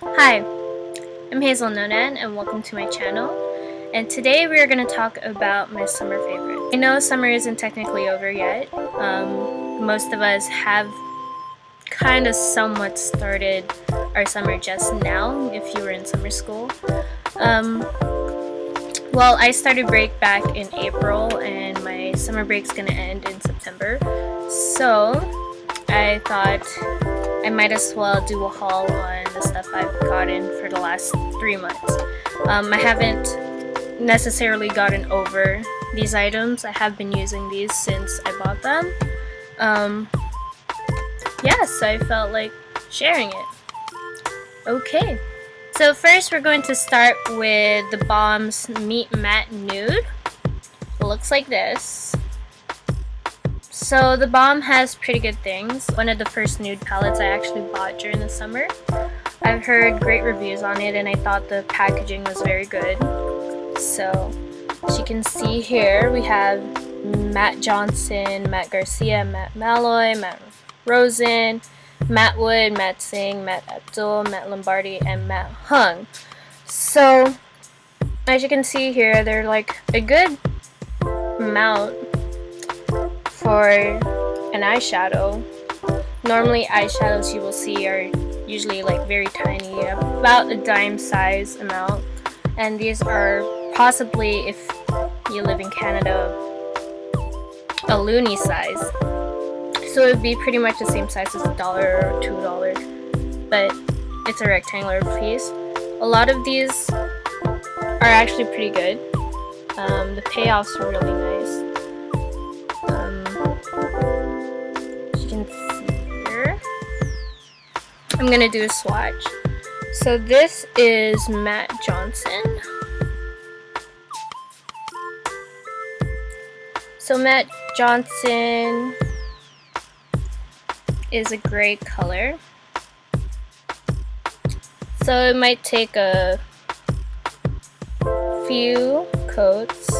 Hi, I'm Hazel Nonan and welcome to my channel. And today we are going to talk about my summer favorites. I know summer isn't technically over yet. Most of us have kind of somewhat started our summer just now if you were in summer school. Well, I started break back in April and my summer break's going to end in September. So I thought I might as well do a haul on the stuff I've gotten for the last 3 months. I haven't necessarily gotten over these items. I have been using these since I bought them. So I felt like sharing it. Okay, so first we're going to start with the Balm's Meat Matte Nude. It looks like this. So the Balm has pretty good things. One of the first nude palettes I actually bought during the summer. I've heard great reviews on it and I thought the packaging was very good. So as you can see here, we have Matt Johnson, Matt Garcia, Matt Malloy, Matt Rosen, Matt Wood, Matt Singh, Matt Abdul, Matt Lombardi, and Matt Hung. So as you can see here, they're like a good amount for an eyeshadow. Normally eyeshadows you will see are usually like very tiny, about a dime size amount, and these are possibly, if you live in Canada, a loonie size. So it would be pretty much the same size as $1 or $2, but it's a rectangular piece. A lot of these are actually pretty good. The payoffs are really nice. As you can see here, I'm gonna do a swatch. So this is Matt Johnson. So Matt Johnson is a gray color. So it might take a few coats.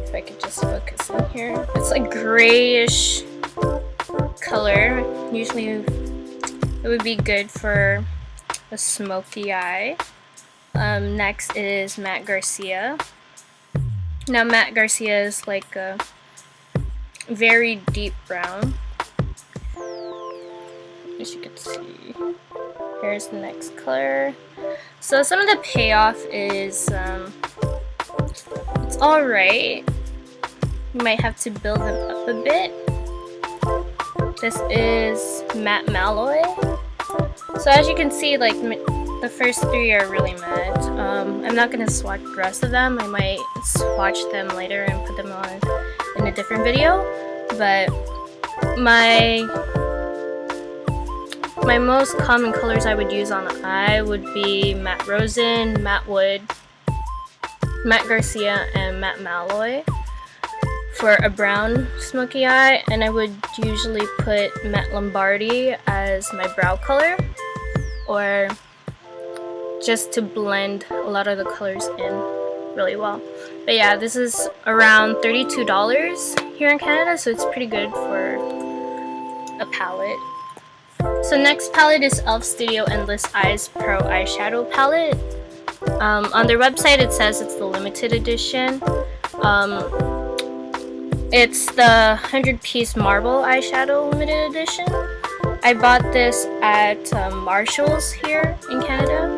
If I could just focus in here. It's a grayish color. Usually it would be good for a smoky eye. Next is Matt Garcia. Now Matt Garcia is like a very deep brown. As you can see, here's the next color. So some of the payoff is it's alright. You might have to build them up a bit. This is Matt Malloy. So as you can see, like the first three are really matte. I'm not gonna swatch the rest of them. I might swatch them later and put them on in a different video. But my most common colors I would use on the eye would be Matt Rosen, Matt Wood, Matt Garcia, and Matt Malloy for a brown smoky eye, and I would usually put Matt Lombardi as my brow color, or just to blend a lot of the colors in really well. But yeah, this is around $32 here in Canada, so it's pretty good for a palette. So next palette is E.L.F Studio Endless Eyes Pro Eyeshadow Palette. On their website it says it's the limited edition. It's the 100-piece marble eyeshadow limited edition. I bought this at Marshall's here in Canada,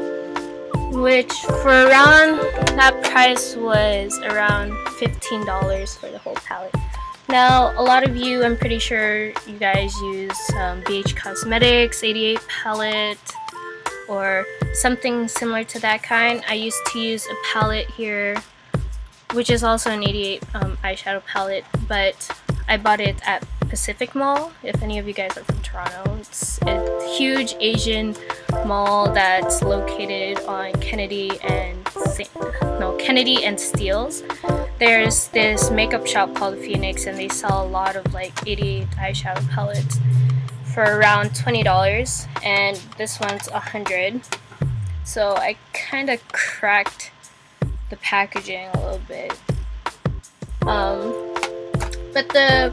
which for around that price was around $15 for the whole palette. Now, a lot of you, I'm pretty sure you guys use BH Cosmetics 88 palette or something similar to that kind. I used to use a palette here, which is also an 88 eyeshadow palette, but I bought it at Pacific Mall. If any of you guys are from Toronto, it's a huge Asian mall that's located on Kennedy and Steeles. There's this makeup shop called Phoenix, and they sell a lot of like 88 eyeshadow palettes for around $20, and this one's $100. So I kind of cracked the packaging a little bit, but the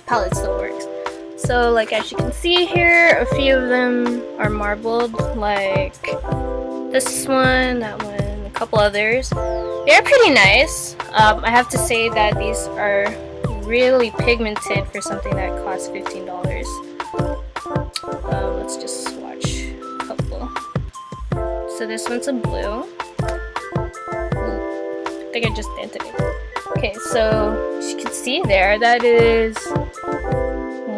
palette still works. So like as you can see here, a few of them are marbled, like this one, that one, a couple others. They're pretty nice. I have to say that these are really pigmented for something that costs $15. Let's just swatch a couple. So this one's a blue. I think I just dented it. Okay, so as you can see there, that is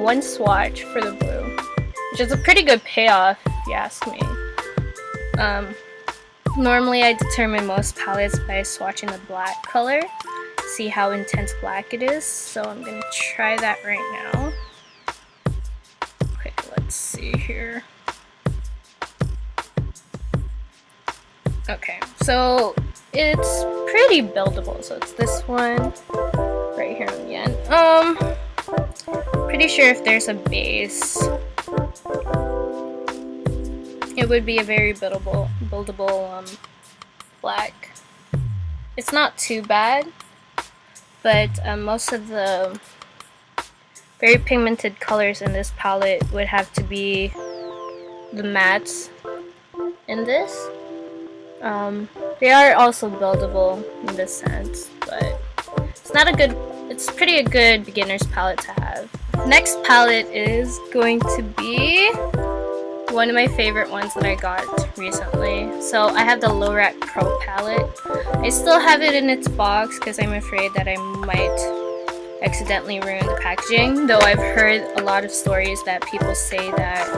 one swatch for the blue, which is a pretty good payoff if you ask me. Normally I determine most palettes by swatching the black color, see how intense black it is, so I'm gonna try that right now. Okay, let's see here. Okay, so it's pretty buildable, so it's this one right here on the end. Pretty sure if there's a base, it would be a very buildable black. It's not too bad, but most of the very pigmented colors in this palette would have to be the mattes in this. They are also buildable in this sense, but it's pretty a good beginner's palette to have. Next palette is going to be one of my favorite ones that I got recently. So I have the Lorac Pro palette. I still have it in its box because I'm afraid that I might accidentally ruin the packaging, though I've heard a lot of stories that people say that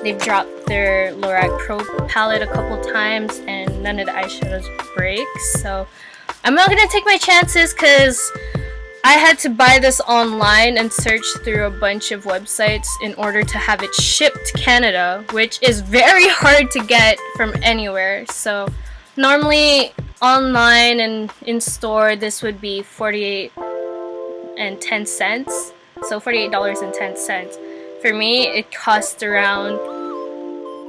they've dropped their Lorac Pro palette a couple times and none of the eyeshadows break. So I'm not gonna take my chances because I had to buy this online and search through a bunch of websites in order to have it shipped to Canada, which is very hard to get from anywhere. So normally online and in store this would be $48.10. So $48.10. For me, it cost around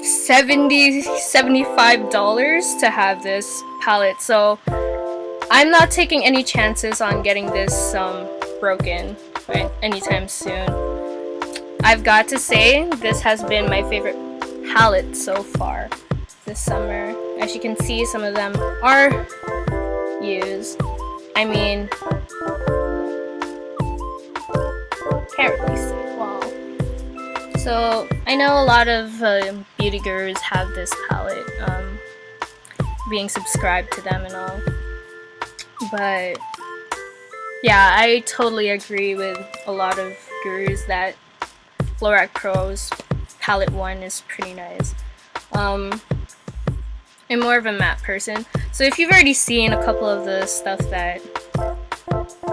$75 to have this palette. So I'm not taking any chances on getting this broken anytime soon. I've got to say, this has been my favorite palette so far this summer. As you can see, some of them are used. I mean, can't really see. Wow. So I know a lot of beauty gurus have this palette, being subscribed to them and all. But yeah, I totally agree with a lot of gurus that Lorac Pro's palette 1 is pretty nice. I'm more of a matte person, so if you've already seen a couple of the stuff that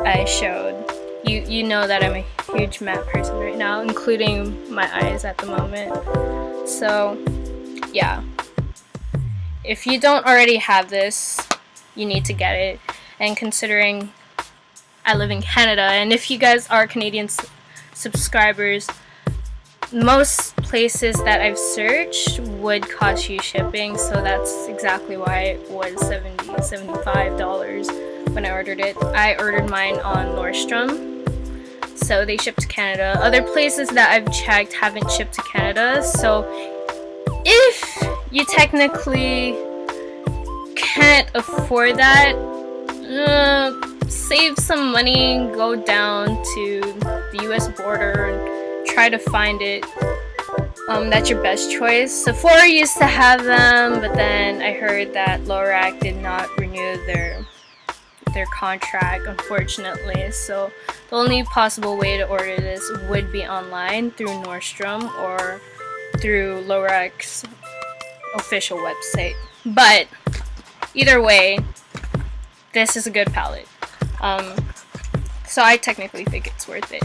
I showed, you know that I'm a huge matte person right now, including my eyes at the moment. So yeah, if you don't already have this, you need to get it. And considering I live in Canada, and if you guys are Canadian subscribers, most places that I've searched would cost you shipping, so that's exactly why it was $75 when I ordered it. I ordered mine on Nordstrom, so they ship to Canada. Other places that I've checked haven't shipped to Canada, so if you technically can't afford that, save some money, go down to the US border and try to find it. That's your best choice. Sephora used to have them, but then I heard that Lorac did not renew their contract, unfortunately. So the only possible way to order this would be online through Nordstrom or through Lorac's official website. But either way, this is a good palette. So I technically think it's worth it.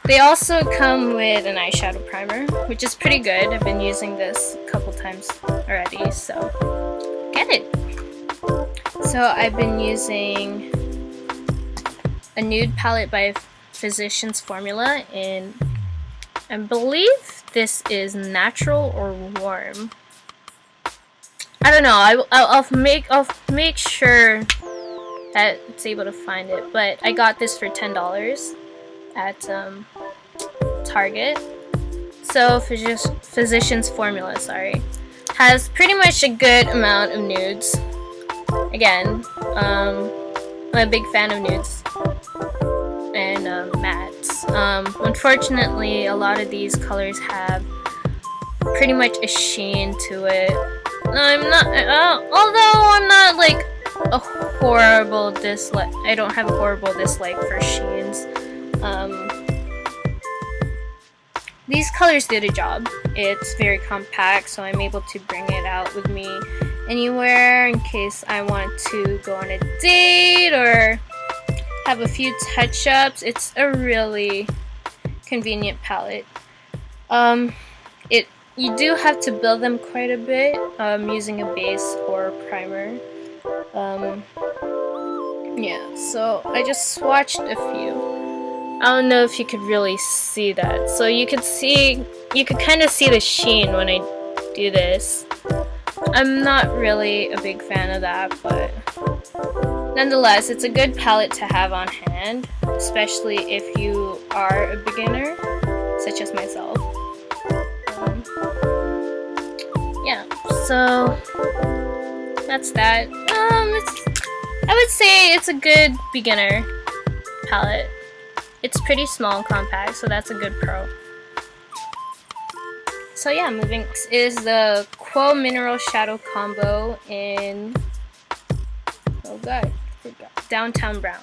They also come with an eyeshadow primer, which is pretty good. I've been using this a couple times already, so get it. So I've been using a nude palette by Physicians Formula in, I believe this is natural or warm. I don't know. I'll make sure that it's able to find it, but I got this for $10 at Target. So Physician's Formula, sorry, has pretty much a good amount of nudes. Again, I'm a big fan of nudes and mattes. Unfortunately, a lot of these colors have pretty much a sheen to it. Although I'm not like a horrible dislike. I don't have a horrible dislike for sheens. These colors did a job. It's very compact, so I'm able to bring it out with me anywhere in case I want to go on a date or have a few touch-ups. It's a really convenient palette. You do have to build them quite a bit using a base or a primer. Yeah, so I just swatched a few. I don't know if you could really see that. So you could kind of see the sheen when I do this. I'm not really a big fan of that, but nonetheless, it's a good palette to have on hand, especially if you are a beginner, such as myself. Yeah, so that's that. I would say it's a good beginner palette. It's pretty small and compact, so that's a good pro. So yeah, moving is the Quo Mineral Shadow Combo in, oh god, I forgot, Downtown Brown.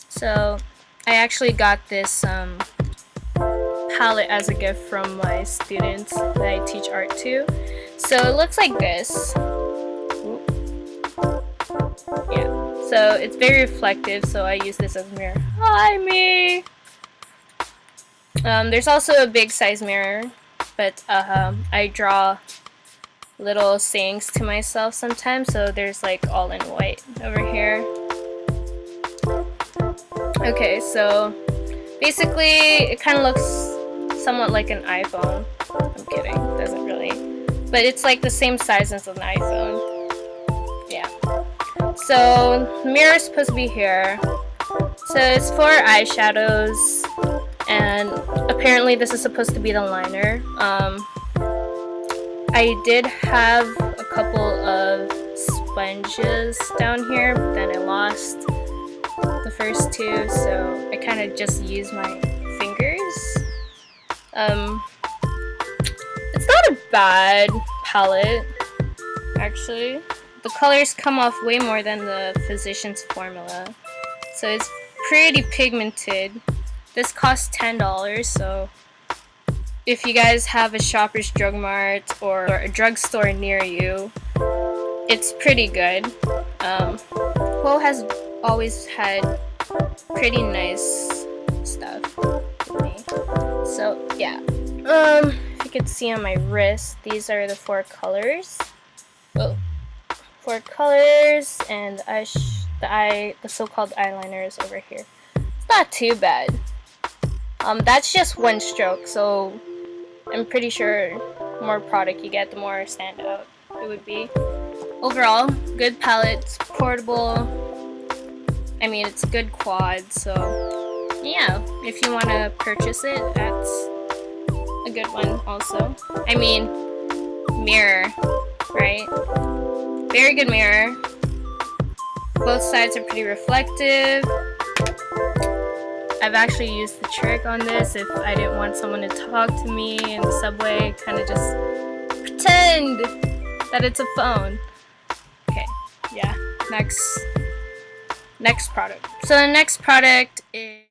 So I actually got this palette as a gift from my students that I teach art to. So it looks like this. Yeah, so it's very reflective, so I use this as a mirror. Hi, me! There's also a big size mirror, but I draw little sayings to myself sometimes, so there's like all in white over here. Okay, so basically it kind of looks somewhat like an iPhone. I'm kidding, it doesn't really. But it's like the same size as an iPhone. Yeah. So the mirror is supposed to be here. So it's for eyeshadows, and apparently this is supposed to be the liner. I did have a couple of sponges down here, but then I lost the first two, so I kind of just used my fingers. It's not a bad palette, actually. The colors come off way more than the Physician's Formula, so it's pretty pigmented. This costs $10, so if you guys have a Shoppers Drug Mart or a drugstore near you, it's pretty good. Quo has always had pretty nice stuff with me. So yeah, if you could see on my wrist, these are the 4 colors. Oh, 4 colors, and the so-called eyeliner is over here. It's not too bad. That's just one stroke, so I'm pretty sure the more product you get, the more standout it would be. Overall, good palette, it's portable. I mean, it's a good quad, so yeah, if you want to purchase it, that's a good one also. I mean, mirror, right? Very good mirror. Both sides are pretty reflective. I've actually used the trick on this if I didn't want someone to talk to me in the subway, kind of just pretend that it's a phone. Okay, yeah, next product. So the next product is